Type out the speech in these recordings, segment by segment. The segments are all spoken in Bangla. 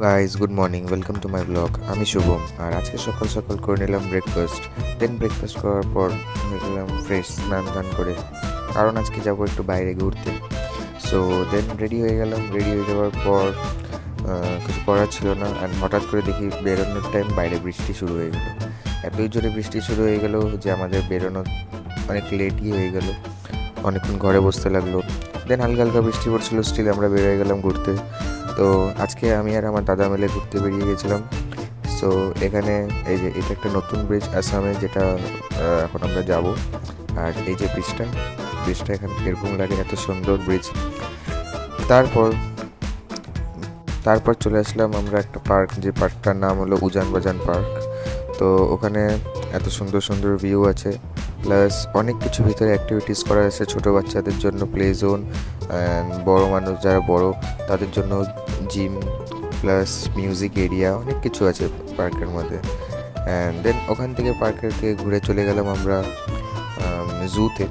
Guys, good morning, welcome to my blog. আমি শুভম। আর আজকে সকাল সকাল করে নিলাম ব্রেকফাস্ট। ব্রেকফাস্ট করার পর হয়ে গেলাম ফ্রেশ, স্নান টান করে, কারণ আজকে যাবো একটু বাইরে ঘুরতে। সো রেডি হয়ে গেলাম। রেডি হয়ে যাওয়ার পর কিছু করার ছিল না, অ্যান্ড হঠাৎ করে দেখি বেরোনোর টাইম বাইরে বৃষ্টি শুরু হয়ে গেলো। এতই জোরে বৃষ্টি শুরু হয়ে গেলো যে আমাদের বেরোনো অনেক লেটই হয়ে গেলো। অনেকক্ষণ ঘরে বসতে লাগলো। হালকা হালকা বৃষ্টি পড়ছিল, স্টিল আমরা বেরিয়ে গেলাম ঘুরতে। তো আজকে আমি আর আমার দাদা মিলে ঘুরতে বেরিয়ে গেছিলাম। সো এখানে এই যে এটা একটা নতুন ব্রিজ আসামে, যেটা এখন আমরা যাব। আর এই যে ব্রিজটা এখানে এরকম লাগে, এত সুন্দর ব্রিজ। তারপর তারপর চলে আসলাম আমরা একটা পার্ক, যে পার্কটার নাম হলো উজান বাজান পার্ক। তো ওখানে এত সুন্দর সুন্দর ভিউ আছে, প্লাস অনেক কিছু ভিতরে অ্যাক্টিভিটিস করা আছে ছোটো বাচ্চাদের জন্য, প্লে জোন, অ্যান্ড বড়ো মানুষ যারা বড় তাদের জন্য জিম, প্লাস মিউজিক এরিয়া, অনেক কিছু আছে পার্কের মধ্যে। অ্যান্ড ওখান থেকে পার্কের থেকে ঘুরে চলে গেলাম আমরা জুতে।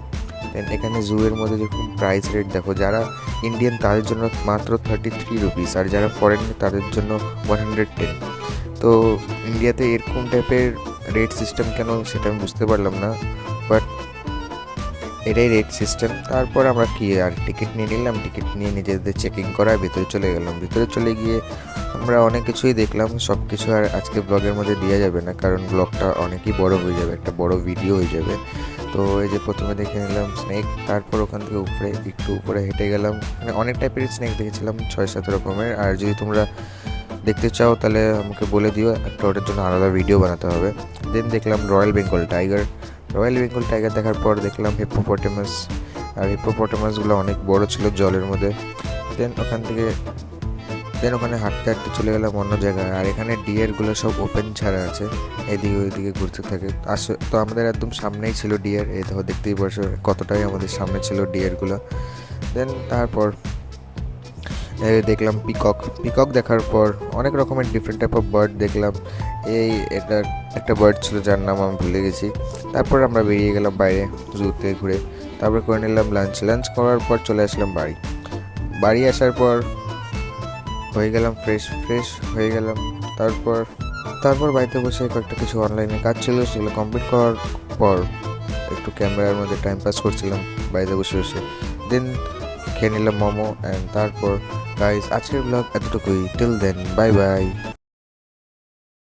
এখানে জুয়ের মধ্যে যেরকম প্রাইস রেট দেখো, যারা ইন্ডিয়ান তাদের জন্য মাত্র 33 রুপিস, আর যারা ফরেন তাদের জন্য 110। তো ইন্ডিয়াতে এরকম টাইপের রেট সিস্টেম কেন সেটা আমি বুঝতে পারলাম না, বাট এটাই রেট সিস্টেম। তারপর আমরা কি আর টিকিট নিয়ে নিলাম, টিকিট নিয়ে নিজেদের চেকিং করায় ভিতরে চলে গেলাম। ভিতরে চলে গিয়ে আমরা অনেক কিছুই দেখলাম। সব কিছু আর আজকে ব্লগের মধ্যে দেওয়া যাবে না, কারণ ব্লগটা অনেকই বড় হয়ে যাবে, একটা বড় ভিডিও হয়ে যাবে। তো এই যে প্রথমে দেখে নিলাম স্নেক, তারপর ওখান থেকে একটু উপরে হেঁটে গেলাম। মানে অনেক টাইপের স্নেক দেখেছিলাম, 6-7 রকমের। আর যদি তোমরা দেখতে চাও তাহলে আমাকে বলে দিও, একটা ওটার জন্য আলাদা ভিডিও বানাতে হবে। দেখলাম রয়্যাল বেঙ্গল টাইগার দেখার পর দেখলাম হিপ্পোপটেমাস। আর হিপ্পোপটেমাসগুলো অনেক বড় ছিল জলের মধ্যে। ওখানে হাঁটতে হাঁটতে চলে গেলাম অন্য জায়গায়। আর এখানে ডিয়ারগুলো সব ওপেন ছাড়া আছে, এদিকে ওইদিকে ঘুরতে থাকে। তো আমাদের একদম সামনেই ছিল ডিয়ার, এই দেখো দেখতেই পারছো কতটাই আমাদের সামনে ছিল ডিয়ারগুলো। তারপর দেখলাম পিকক দেখার পর অনেক রকমের ডিফারেন্ট টাইপ অফ বার্ড দেখলাম। এটা একটা বার্ড ছিল যার নাম আমি ভুলে গেছি। তারপর আমরা বেরিয়ে গেলাম বাইরে জুতে ঘুরে। তারপর করে নিলাম লাঞ্চ করার পর চলে আসলাম বাড়ি আসার পর হয়ে গেলাম ফ্রেশ হয়ে গেলাম। তারপর বাড়িতে বসে কয়েকটা কিছু অনলাইনে কাজ ছিল, সেগুলো কমপ্লিট করার পর একটু ক্যামেরার মধ্যে টাইম পাস করছিলাম বাড়িতে বসে খেয়ে নিলাম মোমো। অ্যান্ড তারপর গাইস, আজকের ব্লগ এতটুকুই। Till then, bye by.